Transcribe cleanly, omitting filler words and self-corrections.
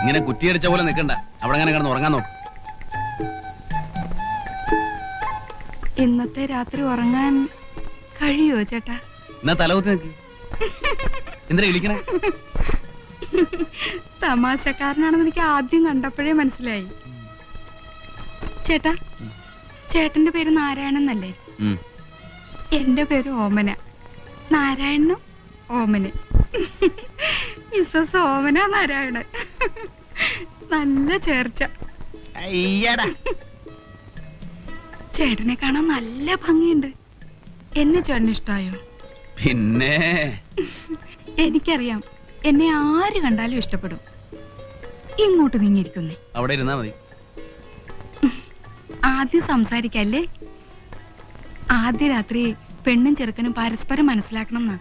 ഇങ്ങനെ കുറ്റിയടിച്ച പോലെ നിൽക്കണ്ട, അവിടെ അങ്ങനെ കിടന്ന് ഉറങ്ങാൻ നോക്ക്. ഇന്നത്തെ രാത്രി ഉറങ്ങാൻ കഴിയോ ചേട്ടാ? എന്നാ തലകുത്തി നിൽക്ക്. എന്തിനാ ഇരിക്കണേ? തമാശക്കാരനാണെന്ന് എനിക്ക് ആദ്യം കണ്ടപ്പോഴേ മനസ്സിലായി. ചേട്ടാ, ചേട്ടന്റെ പേര് നാരായണൻ എന്നല്ലേ? എന്റെ പേര് ഓമന. നാരായണനും ഓമന. മിസ്സസ് ഓമന നാരായണൻ. നല്ല ചേർച്ച. ചേട്ടനെ കാണാൻ നല്ല ഭംഗിയുണ്ട്. എന്നെ ചേട്ടന് ഇഷ്ടായോ? പിന്നെ എനിക്കറിയാം, എന്നെ ആര് കണ്ടാലും ഇഷ്ടപ്പെടും. ഇങ്ങോട്ട് നീങ്ങിയിരിക്കുന്നേ. അവിടെ ഇരുന്നാ മതി. ആദ്യം സംസാരിക്കല്ലേ? ആദ്യ രാത്രി പെണ്ണും ചെറുക്കനും പരസ്പരം മനസ്സിലാക്കണം എന്നാ.